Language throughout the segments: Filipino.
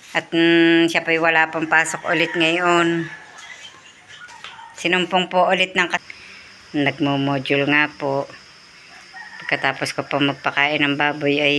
At siya po'y wala pang pasok ulit ngayon. Sinumpong po ulit ng nagmo-module nga po. Pagkatapos ko pa magpakain ng baboy ay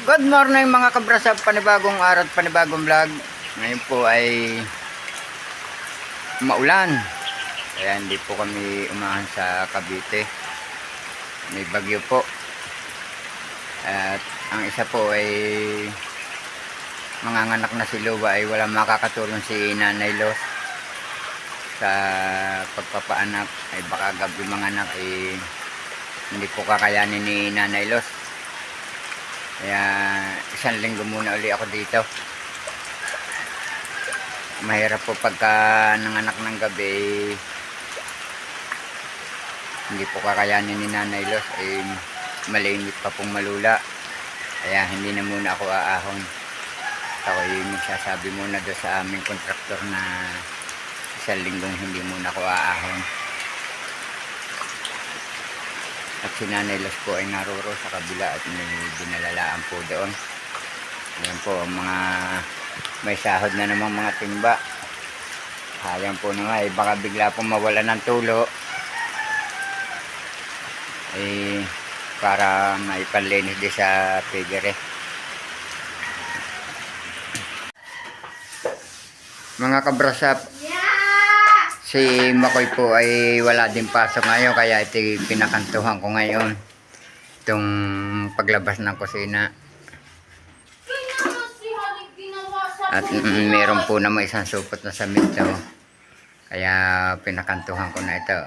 good morning mga kabrasa, panibagong araw at panibagong vlog. Ngayon po ay maulan, kaya hindi po kami umahan sa Cavite. May bagyo po. At ang isa po ay manganganak na si Luwa, ay walang makakatulong si Nanay Los sa pagpapaanak. Ay baka gabi manganak ay hindi po kakayanin ni Nanay Los. Kaya isang linggo muna uli ako dito. Mahirap po pagka nanganak ng gabi, hindi po kakayanin ni Nanay Los, ay malimit pa pong malula. Kaya hindi na muna ako aahon. Ako yung magsasabi muna doon sa aming kontraktor na isang linggong hindi muna ako aahon. At si Nanay Los po ay naruro sa kabila at may dinalalaan po doon. Ayan po ang mga may sahod na namang mga timba. Sayang po naman, baka bigla pong mawala ng tulo. Para may panlinis din sa pigere. Mga kabrasap, si Makoy po ay wala din pasok ngayon, kaya ito pinakantuhan ko ngayon. Itong paglabas ng kusina. At meron po naman isang supot na sa minto. Kaya pinakantuhan ko na ito.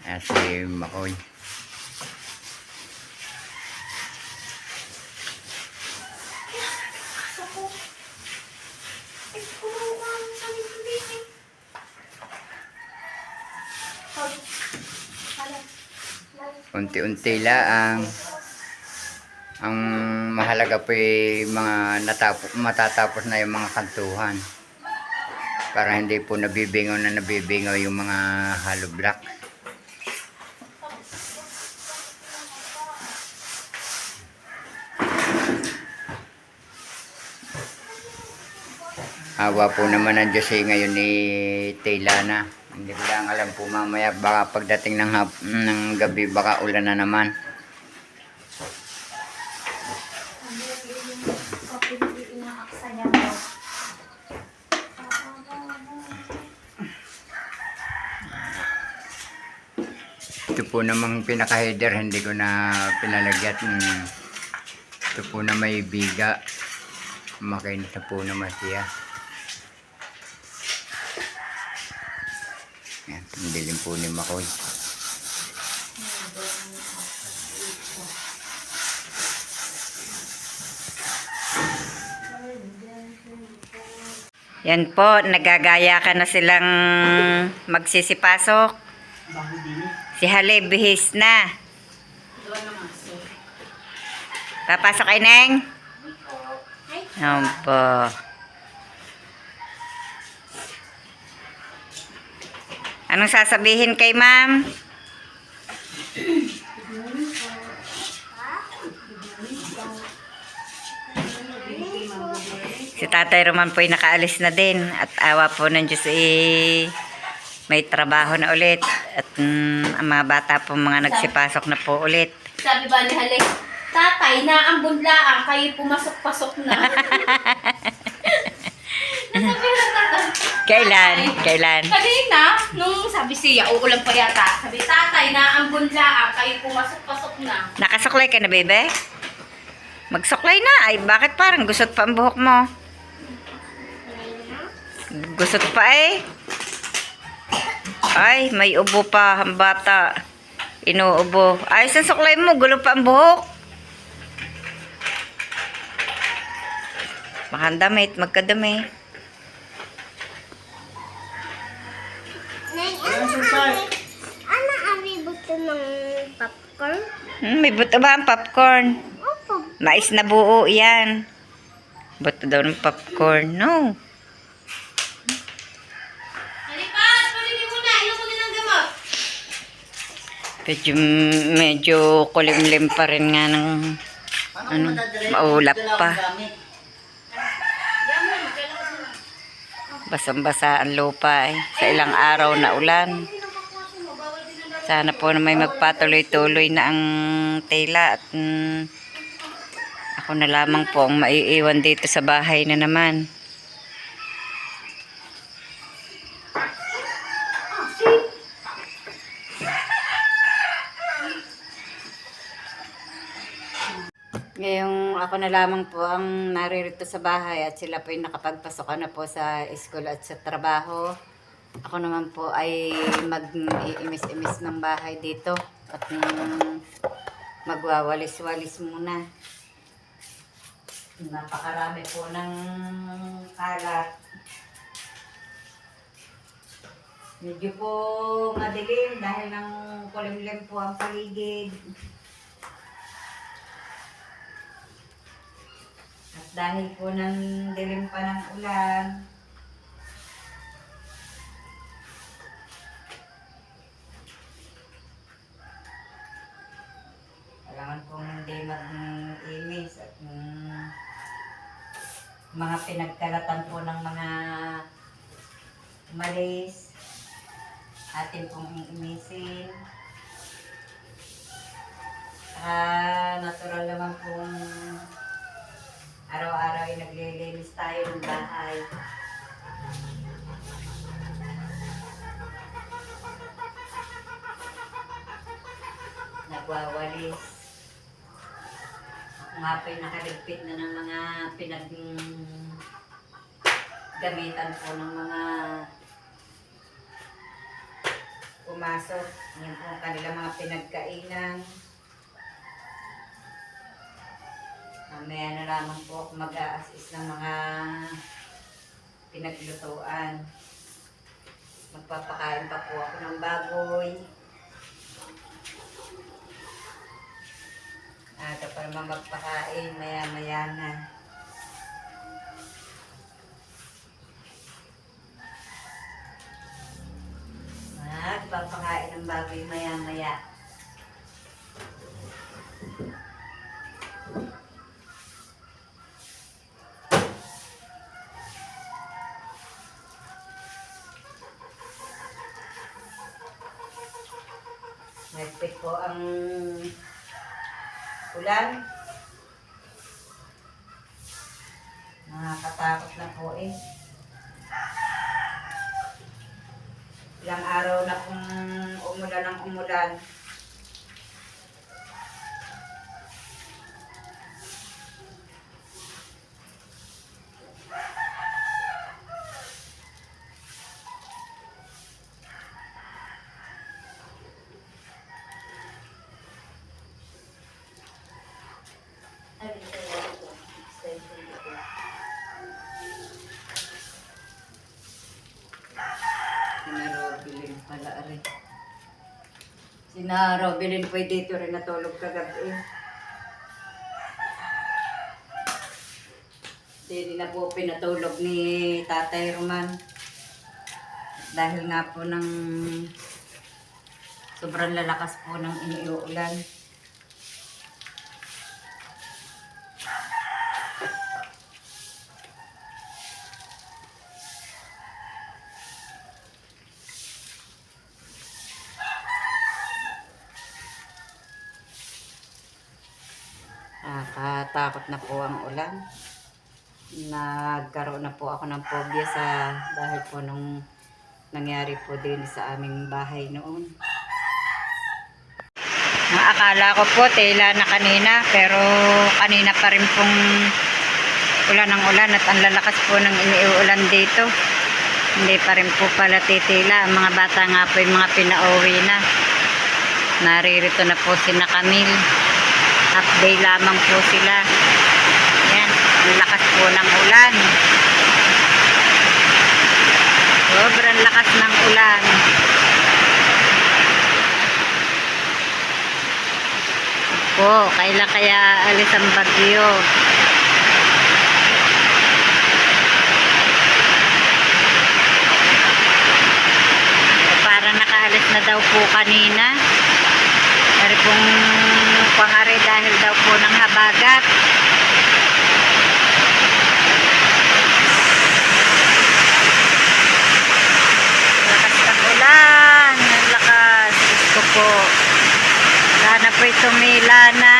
Ayan si Makoy. Unti-unti lang. Ang mahalaga po ay mga matatapos na yung mga kantuhan. Para hindi po nabibingaw yung mga hollow block. Awa po naman ang Diyos ngayon ni Taylana. Hindi ko lang alam po mamaya, baka pagdating ng gabi baka ulan na naman. Ito po namang pinaka-header, hindi ko na pinalagyan. Ito po na may biga. Makinis na po naman siya. Yan, ang dilim po ni Makoy. yan po, nagagaya ka na silang magsisipasok. Si Hale, bihis na. Papasok ay Neng? Yan po. Anong sasabihin kay ma'am? Si Tatay Roman po ay nakaalis na din. At awa po ng Diyos may trabaho na ulit. At ang mga bata po mga nagsipasok na po ulit. Sabi ba ni Hale, Tatay, naambun laang, kayo pumasok-pasok na. Nasabi na tatay. Kailan? Kanina, nung sabi siya, uulan pa yata. Sabi, Tatay, naambun laang, kayo pumasok-pasok na. Nakasuklay ka na, bebe? Magsuklay na. Ay, bakit parang gusot pa ang buhok mo? Gusot pa eh. Ay, may ubo pa ang bata. Inuubo. Ay, sa suklay mo, gulo pa ang buhok. Baka damit, magkadami. Ano ang buto ng popcorn? May buto ba ang popcorn? Opo. Mais na buo yan. Buto daw ng popcorn. No. Halipat! Palitin mo na! Inom mo din ang gamot! Medyo kulimlim pa rin nga ng ano, maulap pa. Yan mo, magkailangan mo na. Basang-basa ang lupa eh. Sa ilang araw na ulan. Sana po na may magpatuloy-tuloy na ang tela at ako na lamang po ang maiiwan dito sa bahay na naman. Ngayong ako na lamang po ang naririto sa bahay at sila po ay nakapagpasok na po sa school at sa trabaho. Ako naman po ay mag-iimis-imis ng bahay dito at magwawalis-walis muna. Napakarami po ng kalat. Medyo po madilim dahil ng kulimlim po ang paligid. At dahil po ng dilim pa ng ulan, kailangan pong hindi mag-imis at mga pinagkalatan po ng mga malis, atin pong iimisin. Natural naman pong araw-araw ay naglilinis tayo ng bahay. Nagwawalis. Ako nga po'y nakaligpit na ng mga gamitan po ng mga pumasok. Yan po ang kanilang mga pinagkainan. Mamaya na lamang po ako mag-a-assist ng mga pinaglutuan. Magpapakain pa po ako ng baboy. Aga pa naman magpakain, maya-maya na. Magpapakain ng baboy maya-maya. Nagpit po ang ulan. Nakakatakot na po eh. Ilang araw na pong umulan ng umulan. Sinarobilin pala rin. Sinarobilin po dito rin natulog kagabi. Hindi na po pinatulog ni Tatay Roman. Dahil nga po ng sobrang lalakas po ng iniuulan. Nakatakot na po ang ulan. Nagkaroon na po ako ng phobia dahil po nung nangyari po din sa aming bahay noon. Akala ko po tela na kanina, pero kanina pa rin pong ulan ng ulan at ang lalakas po ng iniuulan dito. Hindi pa rin po pala titila. Ang mga bata nga po yung mga pinauwi na. Naririto na po si Camille. Half day lamang po sila. Yan, ang lakas po ng ulan. Sobrang lakas ng ulan. po, kailan kaya alis ang bagyo? Para nakaalis na daw po kanina. Pero kung pangari dahil daw po ng habagat. Lakas ng ulan. Ang lakas. Gusto po. Sana po'y tumila na.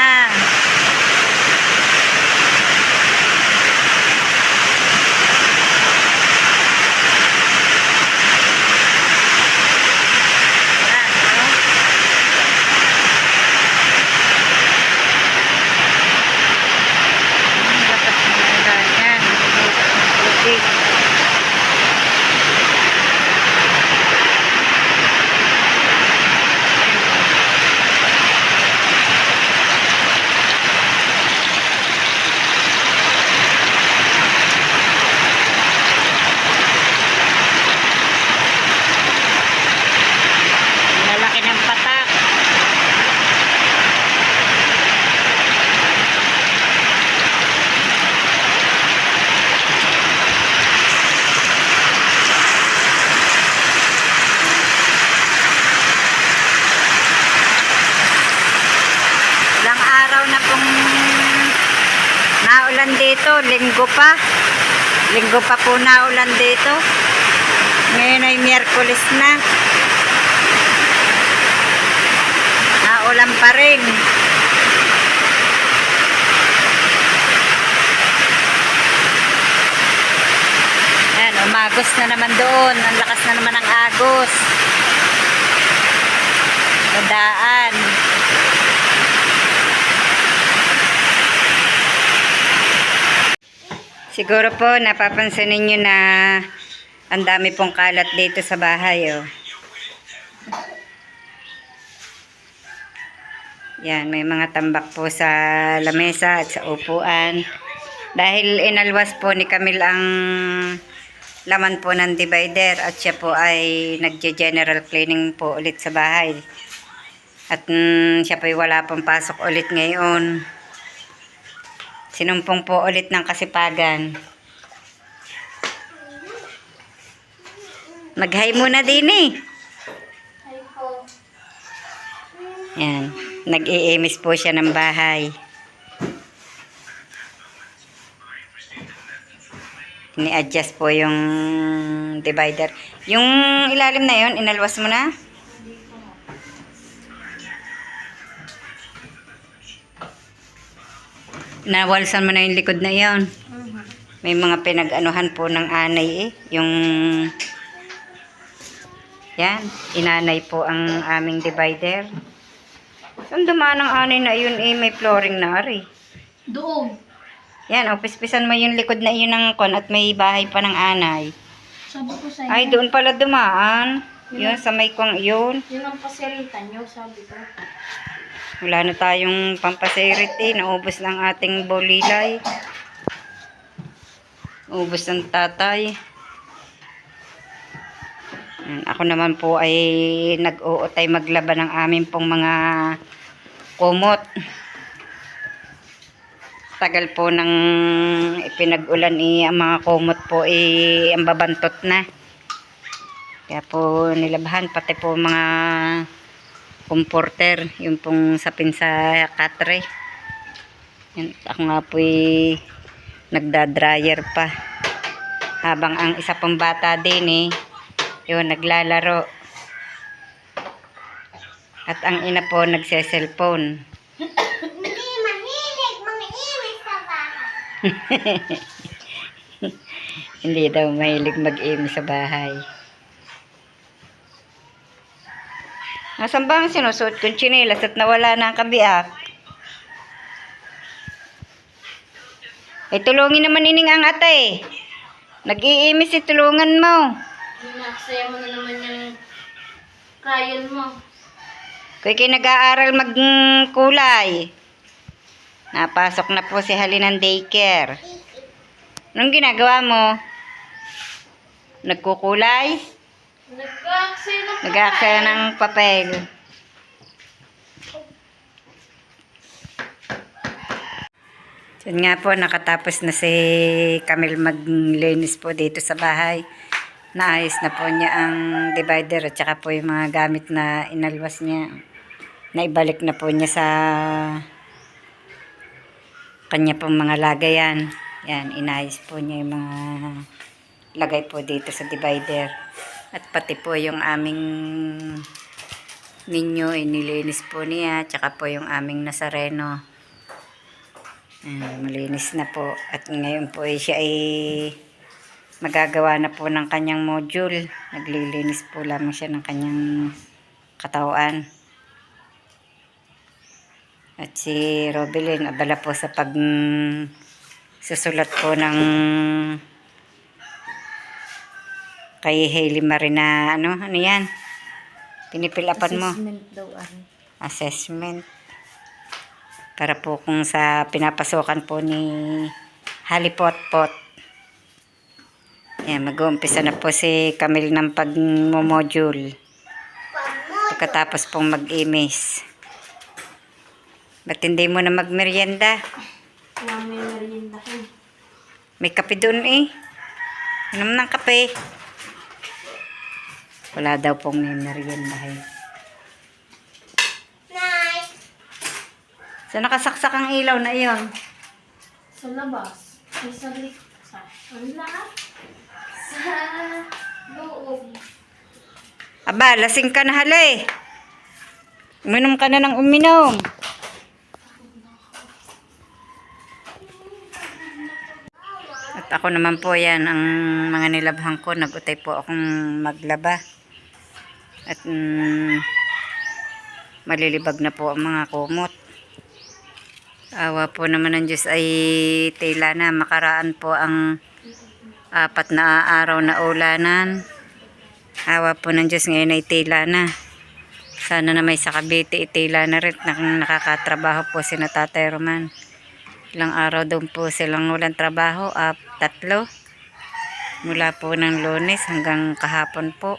Lakas ng ulan yan. Tubig. Lalaki ng patak. Ilang araw na pong naulan dito. Linggo pa. Linggo pa po naulan dito. Ngayon ay Miyerkules na. Naulan pa rin. Ayan, umagos na naman doon. Ang lakas na naman ng agos. Dadaan. Siguro po napapansin ninyo na ang dami pong kalat dito sa bahay, oh. Yan, may mga tambak po sa lamesa at sa upuan. Dahil inalwas po ni Camille ang laman po ng divider at siya po ay nagje-general cleaning po ulit sa bahay. At siya po ay wala pong pasok ulit ngayon. Sinumpong po ulit ng kasipagan. Mag-hi muna din eh. Yan. Nag-i-emis po siya ng bahay. Ini-adjust po yung divider. Yung ilalim na yun, inalwas mo na? Nawalsan mo na yung likod na yon. May mga pinag-anuhan po ng anay eh. Yung yan, inanay po ang aming divider. Saan dumaan ang anay na yun eh, may flooring na ari. Doon. Yan, pispisan mo yung likod na yun ng kon at may bahay pa ng anay. Sabi ko sa'yo. Ay, doon pala dumaan. Yun, sa may kong yun. Yun ang pasiritan nyo, sabi ko. Wala na tayong pampasirit eh. Naubos ng ating bolilay. Ubos ng tatay. Yan, ako naman po ay nag-uutay maglaba ng amin pong mga kumot. Tagal po nang ipinag-ulan eh, ang mga kumot po eh, ang babantot na. Kaya po nilabahan pati po mga comforter, yung pong sapin sa katre. Yan, ako nga po eh, nagda-dryer pa. Habang ang isa pang bata din eh, yun, naglalaro. At ang ina po nagse-cellphone. Hindi mahilig mga inis sa bahay. Hindi daw mahilig mag-aim sa bahay. Nasaan ba ang sinusuot kong tsinelas at nawala na ang kabiak? Eh, tulungin naman ining ang ate. Nag-iimis, tulungan mo. Naksaya mo na naman yung crayon mo. Kaya kayo nag-aaral magkulay. Napasok na po si Halinan daycare. Anong ginagawa mo? Nagkukulay? Nag-aksaya ng Nag-aaksaya ng papel. Yun nga po, nakatapos na si Camille maglinis po dito sa bahay. Naayos na po niya ang divider at saka po yung mga gamit na inalwas niya. Naibalik na po niya sa kanya pong mga lagayan. Yan, inayos po niya yung mga lagay po dito sa divider. At pati po yung aming ninyo, inilinis po niya. Tsaka po yung aming nasareno. Malinis na po. At ngayon po siya ay magagawa na po ng kanyang module. Naglilinis po lamang siya ng kanyang katawan. At si Robelyn, abala po sa pag susulat po ng kay Hailey Marina, ano yan? Pinipilapan mo? Assessment daw, Assessment. Para po kung sa pinapasukan po ni Halipot-pot. Yan, mag-uumpisa na po si Camille ng pag-module. Pagkatapos pong mag-imis. Ba't hindi mo na magmerienda? Wala may merienda ko. May kape doon eh. Inom ng kape. Wala daw pong may merienda eh. Nice. So nakasaksak ang ilaw na iyon. Sa labas. Sa ang lahat. Sa loob. Aba, lasing ka na hala eh. Uminom ka na ng uminom. At ako naman po yan, ang mga nilabhan ko, nag-utay po akong maglaba. At malilibag na po ang mga kumot. Awa po naman ng Diyos ay tila na. Makaraan po ang 4 na araw na ulanan. Awa po ng Diyos ngayon ay tila na. Sana na may sa Cavite itila na rin. Nakakatrabaho po si Tatay Roman. Ilang araw doon po silang walang trabaho. 3. Mula po ng Lunes hanggang kahapon po.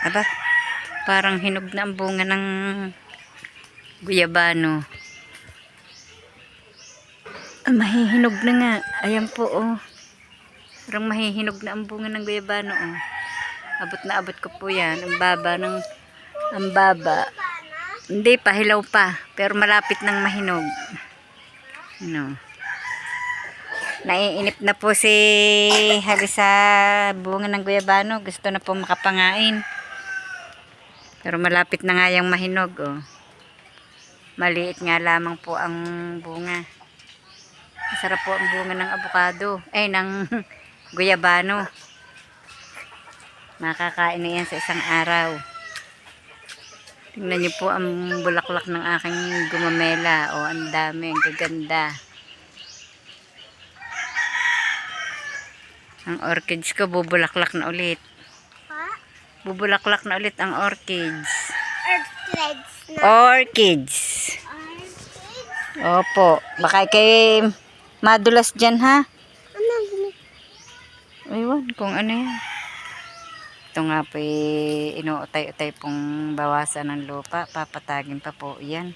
Aba, parang hinog na ang bunga ng guyabano. Mahihinog na nga. Ayan po oh. Parang mahihinog na ang bunga ng guyabano oh. Abot na abot ko po yan. Ang baba. Hindi pa, hilaw pa. Pero malapit ng mahinog. No. Naiinip na po si Hali sa bunga ng guyabano. Gusto na po makapangain. Pero malapit na nga yung mahinog oh. Maliit nga lamang po ang bunga. Masarap po ang bunga ng avocado. Ng guyabano. Makakain na yan sa isang araw. Tingnan niyo po ang bulaklak ng aking gumamela. O, ang dami, ang gaganda. Ang orchids ko, bubulaklak na ulit. Ha? Bubulaklak na ulit ang orchids. Orchids na. Orchids. Opo. Baka kay madulas dyan, ha? Ano? Aywan, kung ano yan. Ito nga po, inuutay-utay pong bawasan ng lupa. Papatagin pa po yan.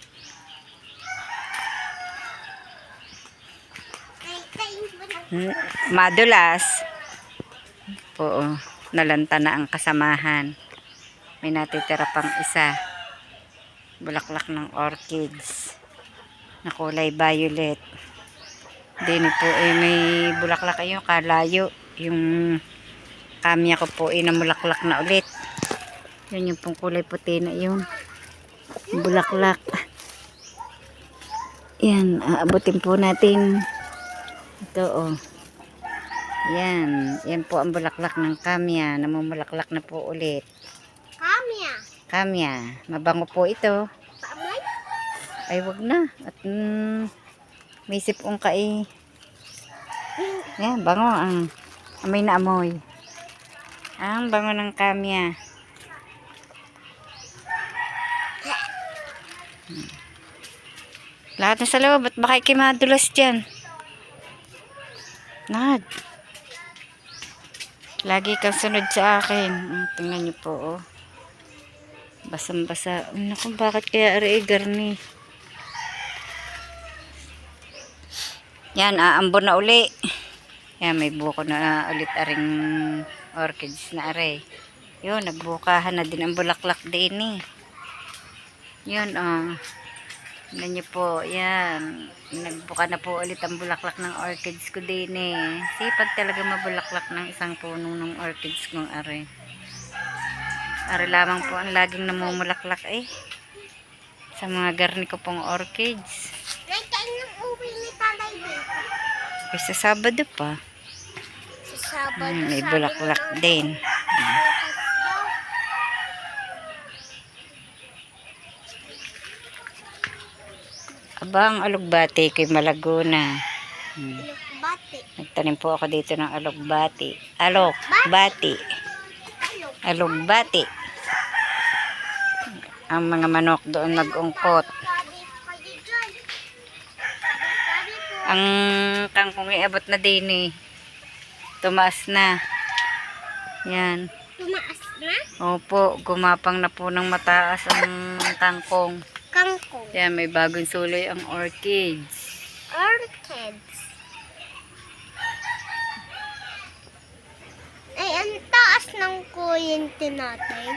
Madulas. Oo, nalanta na ang kasamahan. May natitira pang isa. Bulaklak ng orchids. Na kulay violet. Dini po may bulaklak ayun, kalayo. Yung kamya ko po namulaklak na ulit. Yun yung pong kulay puti na yun. Bulaklak. Yan, aabutin po natin. Ito oh. Yan, yan po ang bulaklak ng kamya. Namumulaklak na po ulit. Kamya. Kamya, mabango po ito. Pamay? Ay, wag na. At may sipong ka eh. Yan, bango ang amoy na amoy. Ang bango ng kamya. Lahat na sa loob. Ba't baka ikimadulas dyan? Nad. Lagi kang sunod sa akin. Tingnan niyo po oh. Basang-basa. Naku, bakit kaya ari garni? Yan, aambon na uli. Yan, may buko na ulit aring orchids na are. Yun, nagbukahan na din ang bulaklak din eh. Yun, tingnan niyo po, yan. Nagbuka na po ulit ang bulaklak ng orchids ko din eh. Sipag talaga mabulaklak ng isang punong ng orchids kong are. Are lamang po ang laging namumulaklak eh. Sa mga garni ko pong orchids. Nay, kailan uwi ni Tatay dito? Eh, sa Sabado pa. Sa Sabado. May sabi bulaklak ng din. bukas daw. Aba, ang alugbati kay Malaguna. Bati. Nagtanim po ako dito ng alugbati. Alugbati. Alugbati. Ang mga manok doon nag-ungkot. Sabi kayo dyan. Sabi po. Ang kangkong iabot na din eh. Tumaas na. Yan. Tumaas na? Opo, gumapang na po ng mataas ang kangkong. Kangkong. Yan, may bagong suloy ang orchids. Orchids. Ay, ang taas ng kuryente natin.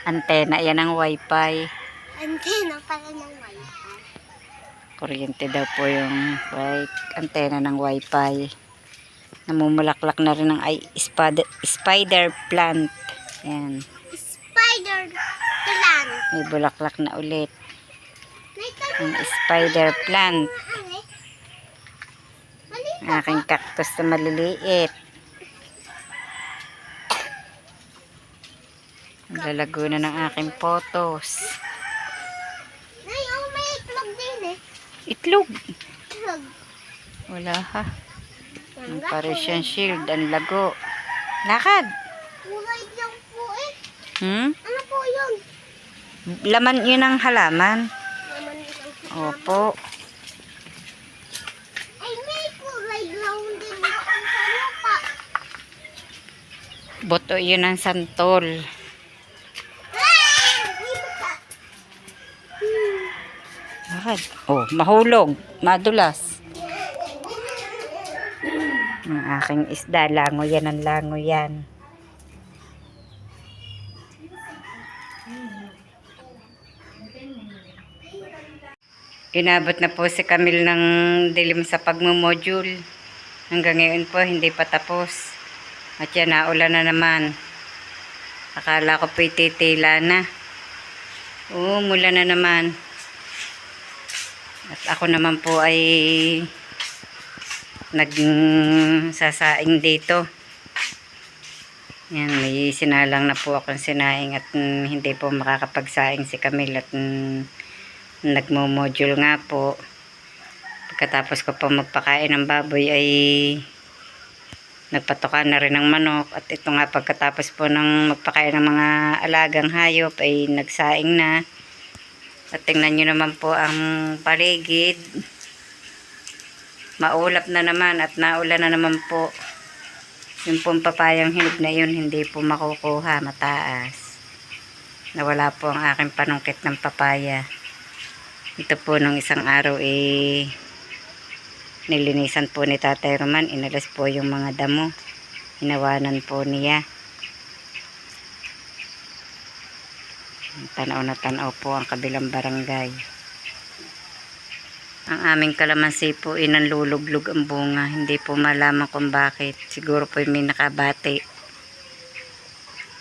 Antena, yan ang wifi. Antena pala ng wifi. Kuryente daw po yung antena ng wifi. Namumulaklak na rin ang spider plant. Yan. Spider plant. May bulaklak na ulit. May Ang spider plant. Mali. Ang aking cactus na maliliit. Ang lalago na ng aking photos. Nay, oh, may itlog din eh. Itlog. Itlog. Wala ha. Ang Ang Parisian shield. Ang lago. Lakad. kulay lang po eh. Hmm? Ano po yun? Laman yun ang halaman. Naman isang Opo. ay, may kulay brown din doon sa lupa. Boto yun ang santol. Ah! May bata. Lakad. Oh, mahulog. Madulas. Ang aking isda. Lango yan ang lango yan. Inabot na po si Camille ng dilim sa pagmumodule. Hanggang ngayon po, hindi pa tapos. At yan, naulan na naman. Akala ko po ititila na. Oo, mula na naman. At ako naman po ay nagsasaing dito. Yan, may sinalang na po akong sinaing at hindi po makakapagsaing si Camille at nagmo-module nga po. Pagkatapos ko po magpakain ng baboy ay nagpatuka na rin ng manok at ito nga pagkatapos po ng magpakain ng mga alagang hayop ay nagsaing na. At tingnan nyo naman po ang paligid. Maulap na naman at naulan na naman po. Yung pong papayang hinog na yun hindi po makukuha, mataas. Nawala po ang aking panungkit ng papaya. Ito po nung isang araw nilinisan po ni Tatay Roman, inalas po yung mga damo. Hinawanan po niya. Tanaw na tanaw po ang kabilang barangay. Ang aming kalamansi po nanluluglog ang bunga. Hindi po malaman kung bakit. Siguro po may nakabati.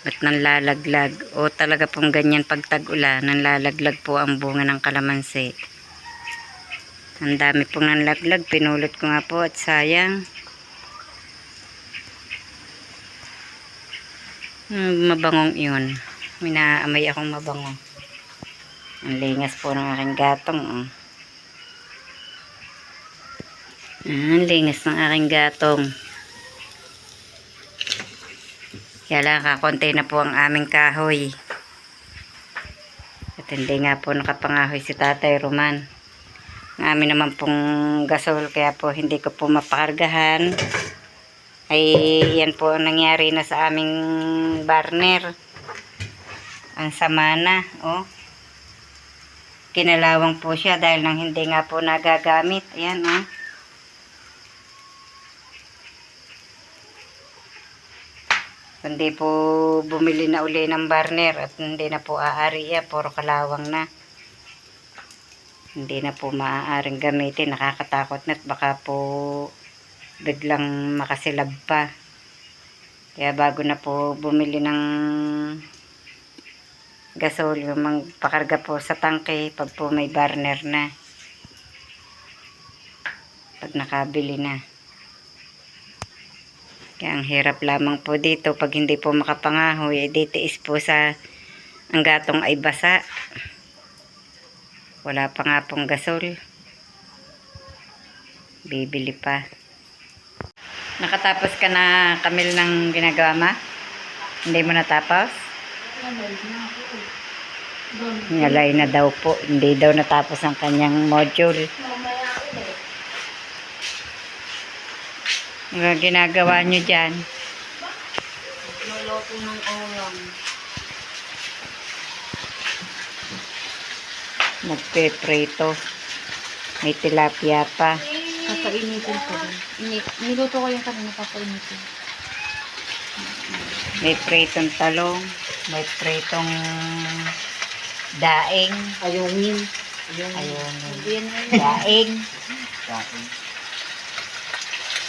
Ba't nanlalaglag? O talaga pong ganyan pag tag-ulan, nanlalaglag po ang bunga ng kalamansi. Ang dami pong nanlaglag. Pinulot ko nga po at sayang. Mabangong yun. May naamay akong mabango. Ang lingas po ng aking gatong. Oh. Ang lingas ng aking gatong. Kaya lang kakonti na po ang aming kahoy. At hindi nga po nakapangahoy si Tatay Roman. Ang amin naman pong gasol kaya po hindi ko po mapakargahan. Ay yan po ang nangyari na sa aming burner. Ang sama na. Oh. Kinalawang po siya dahil nang hindi nga po nagagamit. Ayan oh. Kundi po bumili na uli ng burner at hindi na po aari yan. Puro kalawang na. Hindi na po maaaring gamitin. Nakakatakot na at baka po biglang makasilab pa. Kaya bago na po bumili ng gasol, magpakarga po sa tangke pag po may burner na. Pag nakabili na. Kaya ang hirap lamang po dito pag hindi po makapangahoy, ditiis po sa ang gatong ay basa. Wala pa nga pong gasol. Bibili pa. Nakatapos ka na, Camille, ng ginagawa ma? Hindi mo natapos? Ngalay na daw po. Hindi daw natapos ang kanyang module. Ang ginagawa nyo dyan? Luluto ng ulam. Nagpe-preto. May tilapia pa. Kakainitin ko. Niluto ko yung kanina, kakainitin. May pretong talong. May pretong daing. Ayungin. Ayun. Yan na Daing.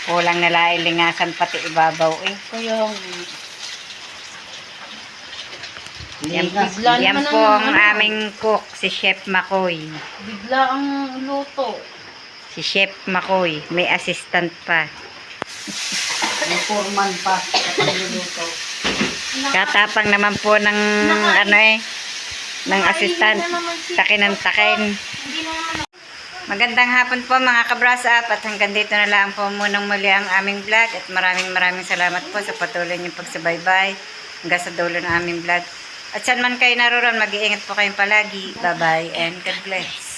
Kulang na lailingasan pati ibabaw eh. Kaya, Yan, bigla yan naman po ang ang ano. aming cook, si Chef Makoy. bigla ang luto. Si Chef Makoy. May assistant pa. May foreman pa. Niluluto. Katapang naman po ng ano eh, ng assistant. Takin ng takin. Hindi na naman Magandang hapon po mga ka-brass up at hanggang dito na lang po munang muli ang aming vlog at maraming salamat po sa patuloy niyong pagsubaybay hanggang sa dulo ng aming vlog. At saan man kayo naroon, mag-iingat po kayong palagi. Bye-bye and God bless.